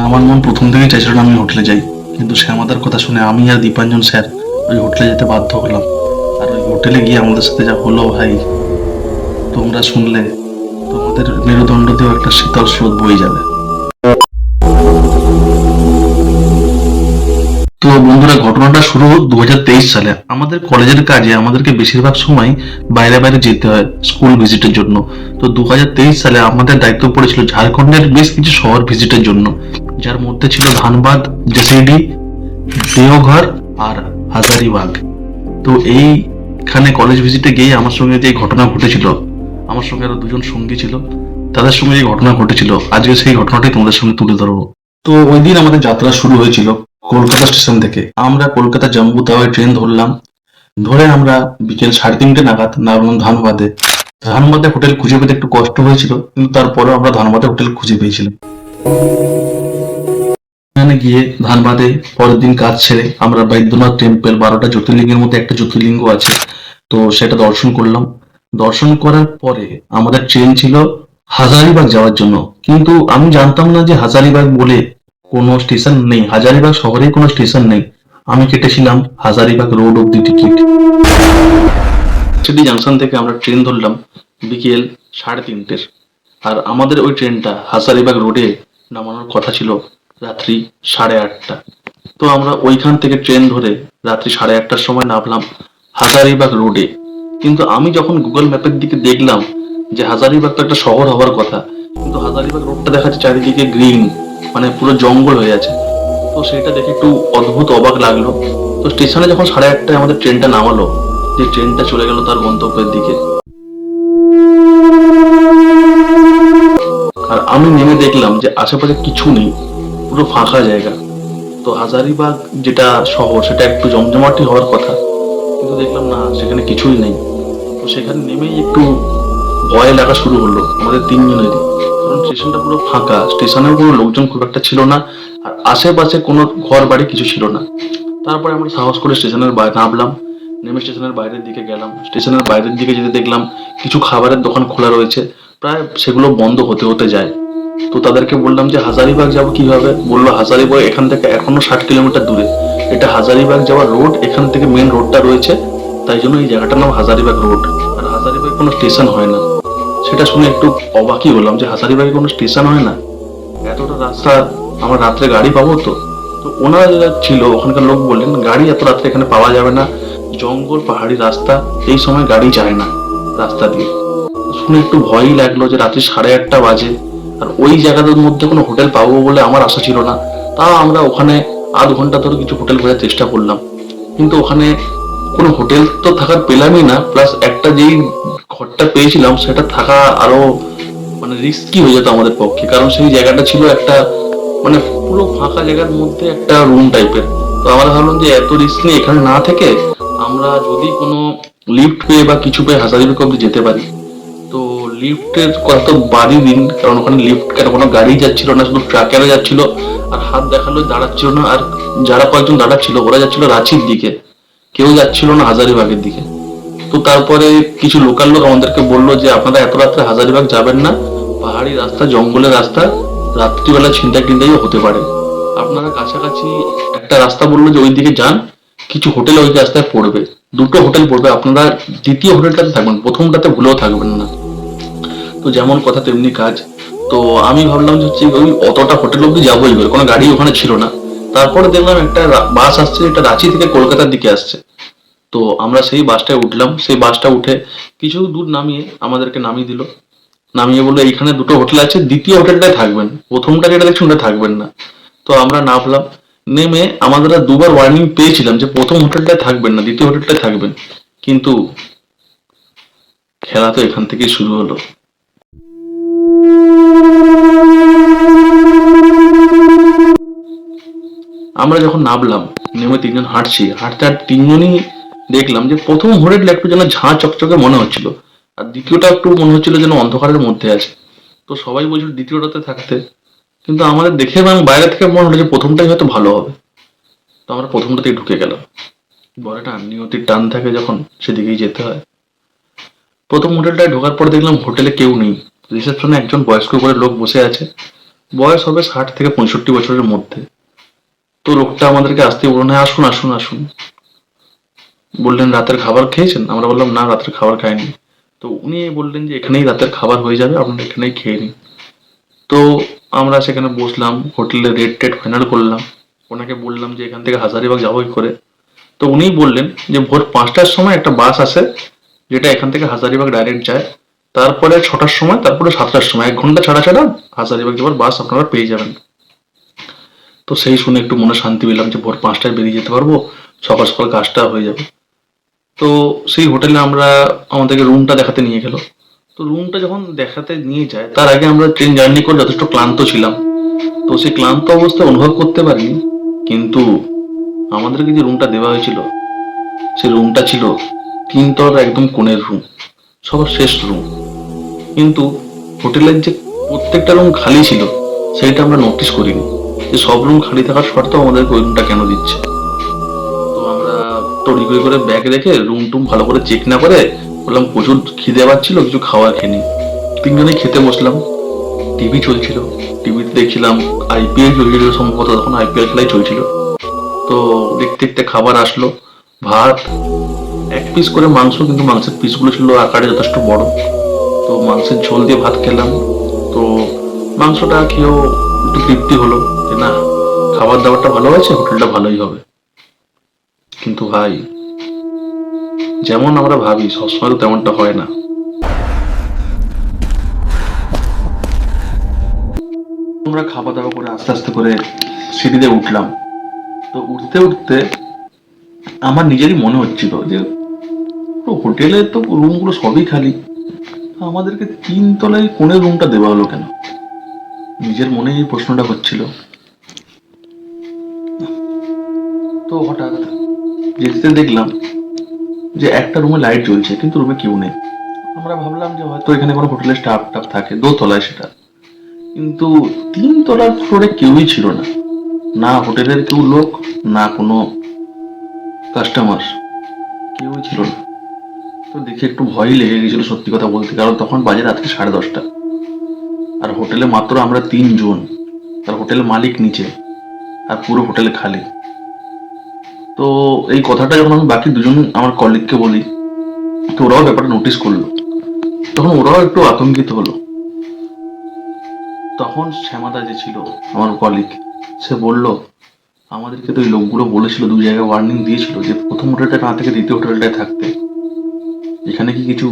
আমার মন প্রথম থেকেই চাইছিল না আমি হোটেলে যাই, কিন্তু শ্যামাদার কথা শুনে আমি আর দীপাঞ্জন স্যার ওই হোটেলে যেতে বাধ্য হলাম। আর ওই হোটেলে গিয়ে আমাদের সাথে যা হলো ভাই, তোমরা শুনলে তোমাদের মেরুদণ্ড দিয়েও একটা শীতল স্রোত বয়ে যাবে। তো বন্ধুরা, ঘটনাটা শুরু 2023 সালে। আমাদের কলেজের কাজে আমাদেরকে বেশিরভাগ সময় বাইরে বাইরে যেতে হয় স্কুল ভিজিটের জন্য। তো 2023 সালে আমাদের দায়িত্ব পড়েছিল ঝাড়খণ্ডের বেশ কিছু শহর ভিজিটের জন্য, যার মধ্যে ছিল ধানবাদ, জেসিডি, দেওঘর আর হাজারিবাগ। তো এইখানে কলেজ ভিজিটে গিয়ে আমার সঙ্গে যে ঘটনা ঘটেছিল, আমার সঙ্গে আরো দুজন সঙ্গী ছিল, তাদের সঙ্গে যে ঘটনা ঘটেছিল আজকে সেই ঘটনাটি তোমাদের সঙ্গে তুলে ধরবো। তো ওই দিন আমাদের যাত্রা শুরু হয়েছিল কলকাতা স্টেশন থেকে। আমরা কলকাতা জম্বু তাওয়ায় ট্রেন ধরলাম। ধরে আমরা বিকেল 3:30 নাগাদ নামলাম ধানবাদে। ধানবাদে হোটেল খুঁজে পেতে একটু কষ্ট হয়েছিল, কিন্তু তারপরেও আমরা ধানবাদে হোটেল খুঁজে পেয়েছিলাম। এখানে গিয়ে ধানবাদে পরের দিন কাজ সেরে আমরা বৈদ্যনাথ টেম্পল, 12টা জ্যোতির্লিঙ্গের মধ্যে একটা জ্যোতির্লিঙ্গ আছে, তো সেটা দর্শন করলাম। দর্শন করার পরে আমাদের ট্রেন ছিল হাজারিবাগ যাওয়ার জন্য, কিন্তু আমি জানতাম না যে হাজারিবাগ বলে কোনো স্টেশন নেই, হাজারিবাগ শহরে কোনো স্টেশন নেই। আমি কেটেছিলাম হাজারিবাগ রোড অব্দি টিকিট। সিটি জাংশন থেকে আমরা ট্রেন ধরলাম বিকেল 3:30। আর আমাদের ওই ট্রেনটা হাজারিবাগ রোডে নামানোর কথা ছিল রাত্রি 8:30। তো আমরা ওইখান থেকে ট্রেন ধরে রাত্রি 8:30টার সময় নামলাম হাজারিবাগ রোডে। কিন্তু আমি যখন গুগল ম্যাপের দিকে দেখলাম যে হাজারিবাগ তো একটা শহর হওয়ার কথা, কিন্তু হাজারিবাগ রোডটা দেখাচ্ছে চারিদিকে গ্রিন, মানে পুরো জঙ্গল হয়ে আছে। তো সেটা দেখে একটু অদ্ভুত অবাক লাগলো। তো স্টেশনে যখন 8:30টায় আমাদের ট্রেনটা নামালো, যে ট্রেনটা চলে গেল তার গন্তব্যের দিকে। আর আমি নেমে দেখলাম যে আশেপাশে কিছু নেই, পুরো ফাঁকা জায়গা। তো হাজারিবাগ যেটা শহর সেটা একটু জমজমাটি হওয়ার কথা, কিন্তু দেখলাম না, সেখানে কিছুই নেই। তো সেখানে নেমেই একটু ভয় লাগা শুরু হলো আমাদের তিনজনেরই, কারণ স্টেশনটা পুরো ফাঁকা, স্টেশনের কোনো লোকজন খুব একটা ছিল না, আর আশেপাশে কোনো ঘর বাড়ি কিছু ছিল না। তারপরে আমরা সাহস করে স্টেশনের বাইরে নামলাম, নেমে স্টেশনের বাইরের দিকে গেলাম। স্টেশনের বাইরের দিকে যেতে দেখলাম কিছু খাবারের দোকান খোলা রয়েছে, প্রায় সেগুলো বন্ধ হতে হতে যায়। তো তাদেরকে বললাম যে হাজারিবাগ যাবো কিভাবে, বললো হাজারিবাগ এখান থেকে এখনো 60 কিলোমিটার দূরে, এটা হাজারিবাগ যাওয়ার রোড, এখান থেকে মেন রোডটা রয়েছে, তাই জন্য এই জায়গাটার নাম হাজারিবাগ রোড। আর হাজারিবাগ কোনো স্টেশন হয় না। সেটা শুনে একটু অবাকই হলাম যে হাজারিবাগে কোনো স্টেশন হয় না, এতটা রাস্তা আমরা রাত্রে গাড়ি পাবো তো? তো ওনারা যারা ছিল ওখানকার লোক বললেন গাড়ি এত রাত্রে এখানে পাওয়া যাবে না, জঙ্গল পাহাড়ি রাস্তা, এই সময় গাড়ি যায় না রাস্তা দিয়ে। শুনে একটু ভয়ই লাগলো যে রাত্রি 8:30 বাজে, আর ওই জায়গাটার মধ্যে কোনো হোটেল পাবো বলে আমার আশা ছিল না। তাও আমরা ওখানে আধ ঘন্টা ধরে কিছু হোটেল খোঁজার চেষ্টা করলাম, কিন্তু ওখানে কোনো হোটেল তো থাকার পেলামই না, প্লাস একটা যেই ঘরটা পেয়েছিলাম সেটা থাকা আরো মানে রিস্কি হয়ে যেত আমাদের পক্ষে, কারণ সেই জায়গাটা ছিল একটা মানে পুরো ফাঁকা জায়গার মধ্যে একটা রুম টাইপের। তো আমরা ভাবলাম যে এত রিস্ক নিয়ে এখানে না থেকে আমরা যদি কোনো লিফট পেয়ে বা কিছু পেয়ে হাজারিবাগ অব্দি যেতে পারি। তো লিফটের কথা তো বাদই দিন, কারণ ওখানে লিফট কেন, কোনো গাড়ি যাচ্ছিল না, শুধু ট্রাকেরা যাচ্ছিল, আর হাত দেখালো দাঁড়াচ্ছিল না। আর যারা কয়েকজন দাঁড়াচ্ছিল ওরা যাচ্ছিল রাঁচির দিকে, কেউ যাচ্ছিল না হাজারিবাগের দিকে। তো তারপরে কিছু লোকাল লোক আমাদেরকে বললো যে আপনারা এত রাত্রে হাজারিবাগ যাবেন না, পাহাড়ি রাস্তা, জঙ্গলের রাস্তা, রাত্রিবেলা ছিনতাই টিনতাইও হতে পারে। আপনারা কাছাকাছি একটা রাস্তা বললো যে ওই দিকে যান, কিছু হোটেল ওই রাস্তায় পড়বে, দুটো হোটেল পড়বে, আপনারা দ্বিতীয় হোটেলটাতে থাকবেন, প্রথমটাতে ভুলেও থাকবেন না। তো যেমন কথা তেমনি কাজ। তো আমি ভাবলাম যে হচ্ছে ওই অতটা হোটেল অব্দি যাবোই, কোনো গাড়ি ওখানে ছিল না। তারপরে দেখলাম একটা বাস আসছে, এটা রাঁচি থেকে কলকাতার দিকে আসছে। তো আমরা সেই বাসটায় উঠলাম, সেই বাসটা উঠে কিছু দূর নামিয়ে আমাদেরকে নামিয়ে দিল, নামিয়ে বললো এইখানে দুটো হোটেল আছে, দ্বিতীয় হোটেলটায় থাকবেন, প্রথমটা যেটা দেখছেন ওটা থাকবেন না। তো আমরা নামলাম, নেমে আমাদের দুবার ওয়ার্নিং পেয়েছিলাম যে প্রথম হোটেলটায় থাকবেন না, দ্বিতীয় হোটেলটায় থাকবেন, কিন্তু খেলা তো এখান থেকেই শুরু হলো। আমরা যখন নামলাম, নেমে তিনজন হাঁটছি, হাঁটতে হাঁটতে তিনজনই দেখলাম যে প্রথম হোটেলটা একটু যেন ঝাঁ চকচকে মনে হচ্ছিল, আর দ্বিতীয়টা একটু মনে হচ্ছিল যেন অন্ধকারের মধ্যে আছে। তো সবাই বলছিল দ্বিতীয়টাতে থাকতে, কিন্তু আমাদের দেখে এবং বাইরে থেকে মনে হলো যে প্রথমটাই হয়তো ভালো হবে। তো আমরা প্রথমটাতেই ঢুকে গেলাম। বলে না, নিয়তির টান থাকে যখন, সেদিকেই যেতে হয়। প্রথম হোটেলটায় ঢোকার পর দেখলাম হোটেলে কেউ নেই, রিসেপশনে একজন বয়স্ক করে লোক বসে আছে, বয়স হবে 60 থেকে 65 বছরের মধ্যে। তো লোকটা আমাদেরকে আসতে বললো, না আসুন আসুন আসুন। বললেন রাতের খাবার খেয়েছেন? আমরা বললাম না, রাতের খাবার খাইনি। তো উনি বললেন যে এখানেই রাতের খাবার হয়ে যাবে, আপনারা এখানেই খেয়ে নিন। তো আমরা সেখানে বসলাম, হোটেলে রেট টেট ফাইনাল করলাম। ওনাকে বললাম যে এখান থেকে হাজারিবাগ যাবো কি করে। তো উনিই বললেন যে ভোর 5টার সময় একটা বাস আসে, যেটা এখান থেকে হাজারিবাগ ডাইরেক্ট যায়। তারপরে 6টার সময়, তারপরে 7টার সময় 1 ঘন্টা ছাড়া ছাড়া হাজারিবাগ যাওয়ার বাস আপনারা পেয়ে যাবেন। তো সেই শুনে একটু মনে শান্তি পেলাম যে ভোর 5টায় বেরিয়ে যেতে পারবো, সকাল সকাল কাজটা হয়ে যাবে। তো সেই হোটেলে আমরা আমাদেরকে রুমটা দেখাতে নিয়ে গেল। তো রুমটা যখন দেখাতে নিয়ে যায়, তার আগে আমরা ট্রেন জার্নি করে যথেষ্ট ক্লান্ত ছিলাম। তো সেই ক্লান্ত অবস্থা অনুভব করতে পারিনি, কিন্তু আমাদেরকে যে রুমটা দেওয়া হয়েছিল, সেই রুমটা ছিল 3 তলার একদম কোণের রুম, সবার শেষ রুম। কিন্তু হোটেলের যে প্রত্যেকটা রুম খালি ছিল, সেইটা আমরা নোটিস করিনি যে সব রুম খালি থাকার সত্ত্বেও আমাদেরকে ওই রুমটা কেন দিচ্ছে। তো আমরা তড়িঘড়ি করে ব্যাগ রেখে রুম টুম ভালো করে চেক না করে বললাম প্রচুর খিদে পাচ্ছিল, কিছু খাওয়ার খেয়ে নিই। 3জনেই খেতে বসলাম। টিভি চলছিল, টিভিতে দেখছিলাম আইপিএল চলছিল, সম্ভবত তখন আইপিএল খেলাই চলছিল। তো দেখতে দেখতে খাবার আসলো। ভাত, 1 পিস করে মাংস, কিন্তু মাংসের পিসগুলো ছিল আকারে যথেষ্ট বড়। তো মাংসের ঝোল দিয়ে ভাত খেলাম। তো মাংসটা খেয়েও একটু তৃপ্তি হলো যে না, খাবার দাবারটা ভালো হয়েছে, হোটেলটা ভালোই হবে। কিন্তু ভাই, যেমন আমরা ভাবি সবসময় তো তেমনটা হয় না। আমরা খাওয়া দাওয়া করে আস্তে আস্তে করে সিঁড়িতে উঠলাম। তো উঠতে উঠতে আমার নিজেরই মনে হচ্ছিল যে হোটেলে তো রুমগুলো সবই খালি, আমাদেরকে 3 তলায় কোণের রুমটা দেওয়া হলো কেন? নিজের মনে এই প্রশ্নটা হচ্ছিল। তো হঠাৎ যেতে দেখলাম যে একটা রুমে লাইট জ্বলছে, কিন্তু রুমে কেউ নেই। আমরা ভাবলাম যে হয়তো এখানে কোনো হোটেলের স্টাফ টাফ থাকে, দোতলায় সেটা। কিন্তু 3 তলার ফ্লোরে কেউই ছিল না, না হোটেলের কেউ লোক, না কোনো কাস্টমার, কেউই ছিল না। তো দেখে একটু ভয়ই লেগে গেছিল সত্যি কথা বলতে, কারণ তখন বাজে রাত্রি 10:30, আর হোটেলে মাত্র আমরা 3জন, আর হোটেলের মালিক নিচে, আর পুরো হোটেলে খালি। তো এই কথাটা যখন আমি বাকি 2জন আমার কলিগকে বলি, তো ওরাও ব্যাপারটা নোটিস করলো। তখন ওরাও একটু আতঙ্কিত হলো। তখন শ্যামাদা যে ছিল আমার কলিগ, সে বলল আমাদেরকে তো এই লোকগুলো বলেছিল, 2 জায়গায় ওয়ার্নিং দিয়েছিল যে প্রথম হোটেলটা না থেকে দ্বিতীয় হোটেলটায় থাকতে। এখানে কি কিছু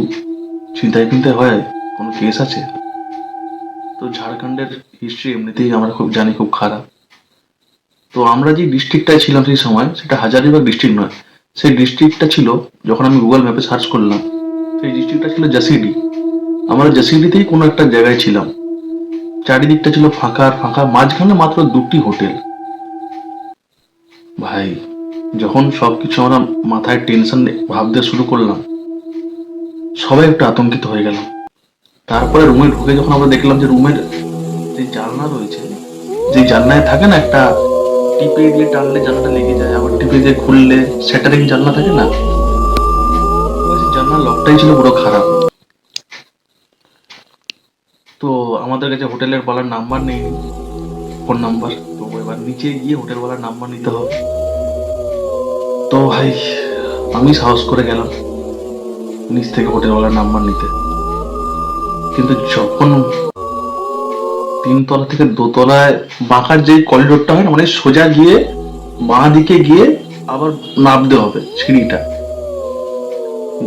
ছিনতাই ফিনতাই হয়, কোনো কেস আছে? তো ঝাড়খণ্ডের হিস্ট্রি এমনিতেই আমরা খুব জানি, খুব খারাপ। তো আমরা যে ডিস্ট্রিক্টটায় ছিলাম সেই সময়, সেটা হাজারিবাগ ডিস্ট্রিক্ট নয়। সেই ডিস্ট্রিক্টটা ছিল, যখন আমি গুগল ম্যাপে সার্চ করলাম, সেই ডিস্ট্রিক্টটা ছিল জাসিডি। আমরা জাসিডিতেই কোনো একটা জায়গায় ছিলাম। চারিদিকটা ছিল ফাঁকা আর ফাঁকা, মাঝখানে মাত্র 2টি হোটেল। ভাই, যখন সবকিছু আমরা মাথায় টেনশন ভাবতে শুরু করলাম, সবাই একটু আতঙ্কিত হয়ে গেলাম। তারপরে রুমে ঢুকে যখন আমরা দেখলাম যে রুমের যে জানলা রয়েছে, যে জানলায় থাকে না একটা টিপে দিয়ে টানলে জানলাটা লেগে যায়, আবার টিপে দিয়ে খুললে স্যাটারিং জানলা থাকে না, ওই যে জানলার লকটাই ছিল পুরো খারাপ। তো আমাদের কাছে হোটেলের বলার নাম্বার নেই, ফোন নাম্বার। তো এবার নিচে গিয়ে হোটেলওয়ালার নাম্বার নিতে হবে। তো ভাই, আমি সাহস করে গেলাম নিচ থেকে হোটেলওয়ালার নাম্বার নিতে। কিন্তু যখন 3 তলা থেকে দোতলায় বাঁকার যে করিডোরটা হয় না, মানে সোজা গিয়ে বাঁ দিকে গিয়ে আবার নামতে হবে সিঁড়িটা,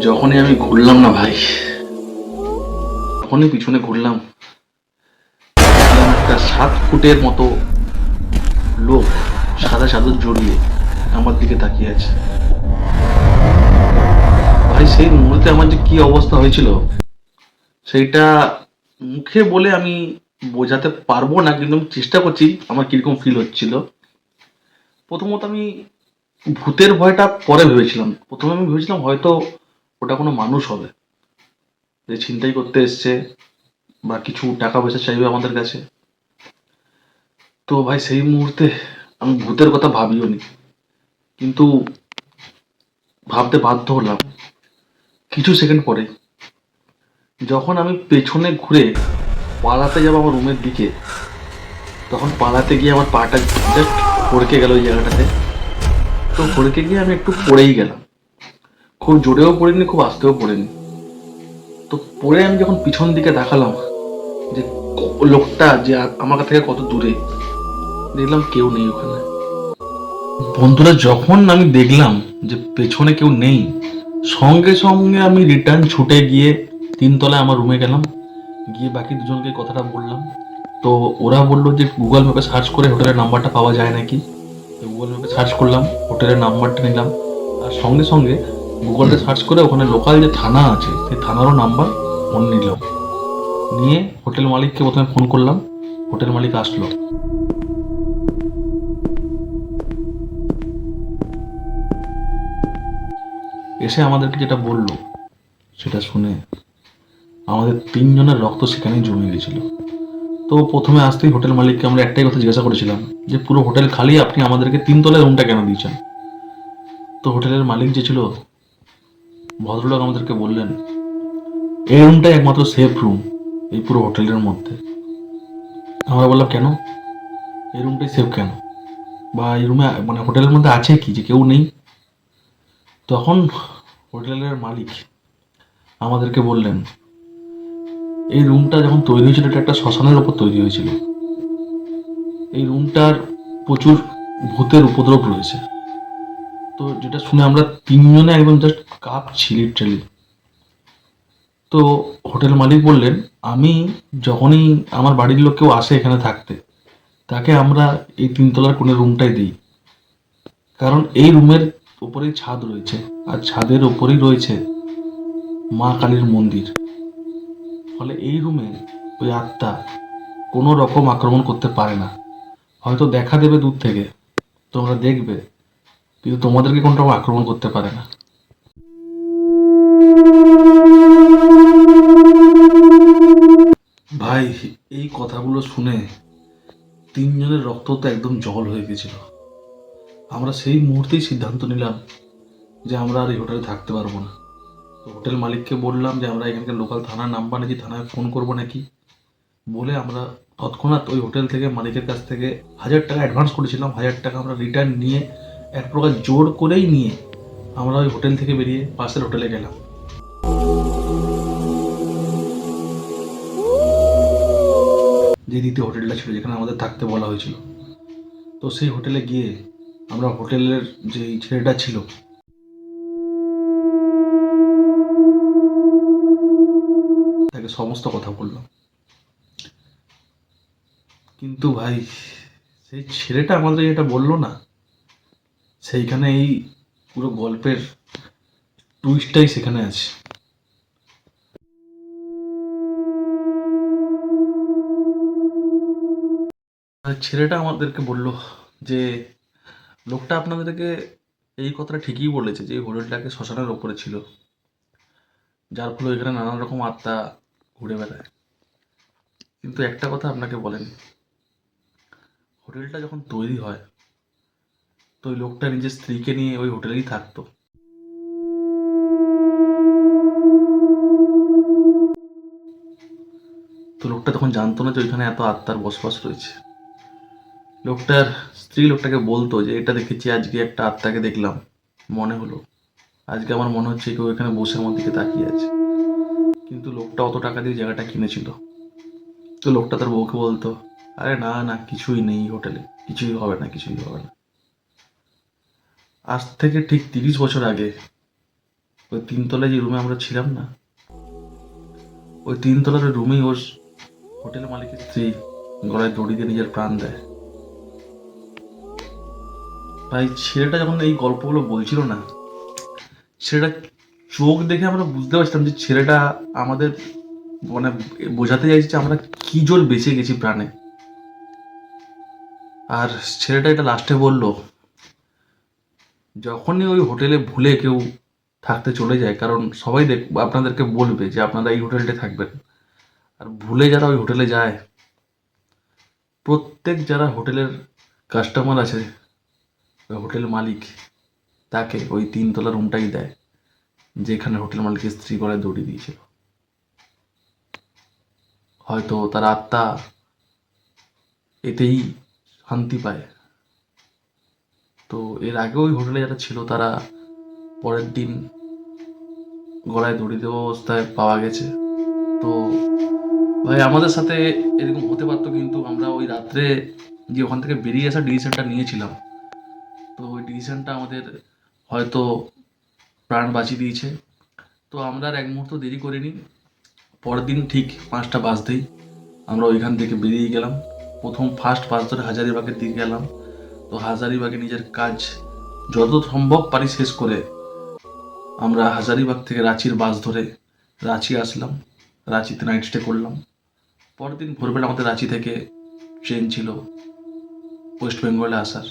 যখনই আমি ঘুরলাম না ভাই, তখনই পিছনে ঘুরলাম, দেখলাম একটা 7 ফুটের মতো লোক সাদা চাদর জড়িয়ে আমার দিকে তাকিয়ে আছে। ভাই, সেই মুহূর্তে আমার যে কি অবস্থা হয়েছিল, সেইটা মুখে বলে আমি বোঝাতে পারবো না, কিন্তু আমি চেষ্টা করছি আমার কিরকম ফিল হচ্ছিল। প্রথমত আমি ভূতের ভয়টা পরে ভেবেছিলাম। প্রথমে আমি ভেবেছিলাম হয়তো ওটা কোনো মানুষ হবে, যে ছিনতাই করতে এসছে বা কিছু টাকা পয়সা চাইবে আমাদের কাছে। তো ভাই, সেই মুহূর্তে আমি ভূতের কথা ভাবিও নি, কিন্তু ভাবতে বাধ্য হলাম কিছু সেকেন্ড পরে। যখন আমি পেছনে ঘুরে পালাতে যাবো আমার রুমের দিকে, তখন পালাতে গিয়ে আমার পাটা জাস্ট ফড়কে গেল ওই জায়গাটাতে। তো ফড়কে গিয়ে আমি একটু পড়েই গেলাম, খুব জোরেও পড়িনি, খুব আস্তেও পড়িনি। তো পড়ে আমি যখন পিছন দিকে তাকালাম যে লোকটা যে আমার থেকে কত দূরে, দেখলাম কেউ নেই ওখানে। বন্ধুরা, যখন আমি দেখলাম যে পেছনে কেউ নেই, সঙ্গে সঙ্গে আমি রিটার্ন ছুটে গিয়ে তিনতলায় আমার রুমে গেলাম, গিয়ে বাকি দুজনকে কথাটা বললাম। তো ওরা বললো যে গুগল ম্যাপে সার্চ করে হোটেলের নাম্বারটা পাওয়া যায় নাকি। তো গুগল ম্যাপে সার্চ করলাম, হোটেলের নাম্বারটা নিলাম, আর সঙ্গে সঙ্গে গুগলে সার্চ করে ওখানে লোকাল যে থানা আছে সেই থানারও নাম্বার ফোন নিলাম, নিয়ে হোটেল মালিককে প্রথমে ফোন করলাম। হোটেল মালিক আসলো, এসে আমাদেরকে যেটা বললো সেটা শুনে আমাদের তিনজনের রক্ত সেখানেই জমে গেছিল। তো প্রথমে আসতেই হোটেল মালিককে আমরা একটাই কথা জিজ্ঞাসা করেছিলাম যে পুরো হোটেল খালি, আপনি আমাদেরকে তিনতলায় রুমটা কেন দিয়েছেন। তো হোটেলের মালিক যে ছিল, ভদ্রলোক আমাদেরকে বললেন এই রুমটাই একমাত্র সেফ রুম এই পুরো হোটেলের মধ্যে। আমরা বললাম কেন, এই রুমটাই সেফ কেন, বা এই রুমে মানে হোটেলের মধ্যে আছে কি যে কেউ নেই। তখন হোটেলের মালিক আমাদেরকে বললেন এই রুমটা যখন তৈরি হয়েছিল এটা একটা শ্মশানের ওপর তৈরি হয়েছিল, এই রুমটার প্রচুর ভূতের উপদ্রব রয়েছে। তো যেটা শুনে আমরা তিনজনে একদম জাস্ট কাঁপছি লিটারালি। তো হোটেল মালিক বললেন আমি যখনই আমার বাড়ির লোক কেউ আসে এখানে থাকতে, তাকে আমরা এই তিনতলার কোনো রুমটাই দিই, কারণ এই রুমের উপরেই ছাদ রয়েছে, আর ছাদের উপরেই রয়েছে মা কালীর মন্দির। ফলে এই রুমে ওই আত্মা কোনো রকম আক্রমণ করতে পারে না। হয়তো দেখা দেবে দূর থেকে, তোমরা দেখবে, কিন্তু তোমাদেরকে কোনো রকম আক্রমণ করতে পারে না। ভাই, এই কথাগুলো শুনে তিনজনের রক্ত তো একদম জল হয়ে গেছিল। আমরা সেই মুহূর্তেই সিদ্ধান্ত নিলাম যে আমরা আর এই হোটেলে থাকতে পারবো না। তো হোটেল মালিককে বললাম যে আমরা এখানকার লোকাল থানার নাম্বার নিয়েছি, থানায় ফোন করবো নাকি। বলে আমরা তৎক্ষণাৎ ওই হোটেল থেকে মালিকের কাছ থেকে 1,000 টাকা অ্যাডভান্স করেছিলাম, 1,000 টাকা আমরা রিটার্ন নিয়ে এক প্রকার জোর করেই নিয়ে আমরা ওই হোটেল থেকে বেরিয়ে পাশের হোটেলে গেলাম। যে দ্বিতীয় হোটেলটা ছিল যেখানে আমাদের থাকতে বলা হয়েছিল। তো সেই হোটেলে গিয়ে আমরা হোটেলের যে ছেলেটা ছিল তাকে সমস্ত কথা বললাম। কিন্তু ভাই, সেই ছেলেটা আমাদের যেটা বললো না, সেইখানে এই পুরো গল্পের টুইস্টটাই সেখানে আছে। আর ছেলেটা আমাদেরকে বলল যে লোকটা আপনাদেরকে এই কথাটা ঠিকই বলেছে যে এই হোটেলটাকে শ্মশানের ওপরে ছিল, যার ফলে এখানে নানান রকম আত্মা ঘুরে বেড়ায়। কিন্তু একটা কথা আপনাকে বলেন, হোটেলটা যখন তৈরি হয় তো ওই লোকটা নিজের স্ত্রীকে নিয়ে ওই হোটেলেই থাকতো। তো লোকটা তখন জানতো না যে ওইখানে এত আত্মার বসবাস রয়েছে। লোকটার স্ত্রী লোকটাকে বলতো যে এটা দেখেছি, আজকে একটা আত্মাকে দেখলাম, মনে হলো আজকে আমার মনে হচ্ছে কেউ এখানে বসে আমার দিকে তাকিয়ে আছে। কিন্তু লোকটা অত টাকা দিয়ে জায়গাটা কিনেছিল। তো লোকটা তার বউকে বলতো আরে না না, কিছুই নেই হোটেলে, কিছুই হবে না, কিছুই হবে না। আজ থেকে ঠিক 30 বছর আগে ওই তিনতলায় যে রুমে আমরা ছিলাম না, ওই তিনতলার ওই রুমেই ওর হোটেল মালিকের স্ত্রী গলায় দড়ি দিয়ে নিজের প্রাণ দেয়। ভাই, ছেলেটা যখন এই গল্পগুলো বলছিল না, ছেলেটা চোখ দেখে আমরা বুঝতে পারছিলাম যে ছেলেটা আমাদের মানে বোঝাতে চাইছে যে আমরা কি জোর বেঁচে গেছি প্রাণে। আর ছেলেটা এটা লাস্টে বলল, যখনই ওই হোটেলে ভুলে কেউ থাকতে চলে যায়, কারণ সবাই আপনাদেরকে বলবে যে আপনারা এই হোটেলটা থাকবেন, আর ভুলে যারা ওই হোটেলে যায়, প্রত্যেক যারা হোটেলের কাস্টমার আছে, ওই হোটেল মালিক তাকে ওই তিনতলা রুমটাই দেয় যেখানে হোটেল মালিকের স্ত্রী গলায় দড়ি দিয়েছিল। হয়তো তার আত্মা এতেই শান্তি পায়। তো এর আগেও ওই হোটেলে যারা ছিল তারা পরের দিন গলায় দড়ি দেওয়া অবস্থায় পাওয়া গেছে। তো ভাই আমাদের সাথে এরকম হতে পারতো, কিন্তু আমরা ওই রাত্রে যে ওখান থেকে বেরিয়ে আসার ডিসিশনটা নিয়েছিলাম, তো ওই ডিসিশনটা আমাদের হয়তো প্রাণ বাঁচিয়ে দিয়েছে। তো আমরা আর এক মুহূর্ত দেরি করিনি। পরের দিন ঠিক 5টা বাজতেই আমরা ওইখান থেকে বেরিয়ে গেলাম। প্রথম ফার্স্ট বাস ধরে হাজারিবাগের দিকে গেলাম। তো হাজারিবাগে নিজের কাজ যত সম্ভব পারি শেষ করে আমরা হাজারিবাগ থেকে রাঁচির বাস ধরে রাঁচি আসলাম। রাঁচিতে নাইট স্টে করলাম। পরের দিন ভোরবেলা আমাদের রাঁচি থেকে ট্রেন ছিল ওয়েস্ট বেঙ্গলে আসার।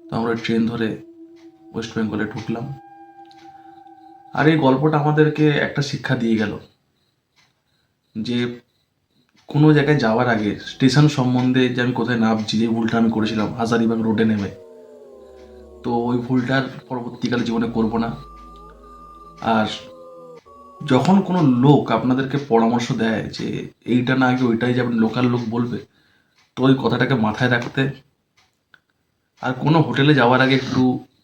তো আমরা ট্রেন ধরে ওয়েস্ট বেঙ্গলে ঢুকলাম। আর এই গল্পটা আমাদেরকে একটা শিক্ষা দিয়ে গেল যে কোনো জায়গায় যাওয়ার আগে স্টেশন সম্বন্ধে, যে আমি কোথায় নামছি, যে ভুলটা আমি করেছিলাম হাজারিবাগ রোডে নেমে, তো ওই ভুলটার পরবর্তীকালে জীবনে করব না। আর যখন কোনো লোক আপনাদেরকে পরামর্শ দেয় যে এইটা না আগে ওইটাই যাবেন, লোকাল লোক বলবে, তো ওই কথাটাকে মাথায় রাখতে, আর কোনো হোটেলে যাওয়ার আগে একটু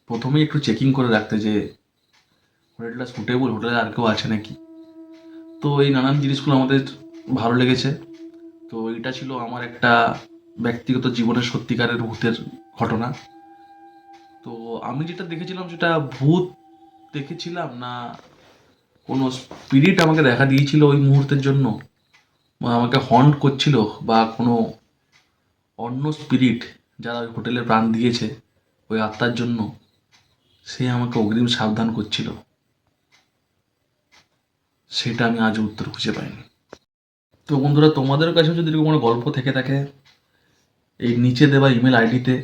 প্রথমেই একটু চেকিং করে রাখতে যে হোটেলটা সুটেবল, হোটেলে আর কেউ আছে নাকি। তো এই নানান জিনিসগুলো আমাদের ভালো লেগেছে। তো এটা ছিল আমার একটা ব্যক্তিগত জীবনের সত্যিকারের ভূতের ঘটনা। তো আমি যেটা দেখেছিলাম সেটা ভূত দেখেছিলাম না কোনো স্পিরিট আমাকে দেখা দিয়েছিল ওই মুহূর্তের জন্য, বা আমাকে হন্ট করছিল, বা কোনো অন্য স্পিরিট যারা ওই হোটেলে প্রাণ দিয়েছে ওই আত্মার জন্য, সে আমাকে অগ্রিম সাবধান করছিল, সেটা আমি আজ উত্তর খুঁজে পাইনি। তো বন্ধুরা, তোমাদের কাছেও যদি এরকম কোনো গল্প থেকে থাকে, এই নিচে দেওয়া ইমেল আইডিতে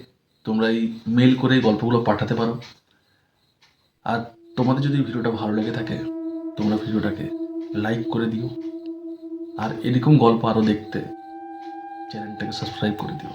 তোমরা এই মেল করে এই গল্পগুলো পাঠাতে পারো। আর তোমাদের যদি ভিডিওটা ভালো লেগে থাকে তোমরা ভিডিওটাকে লাইক করে দিও, আর এরকম গল্প আরও দেখতে চ্যানেলটাকে সাবস্ক্রাইব করে দিও।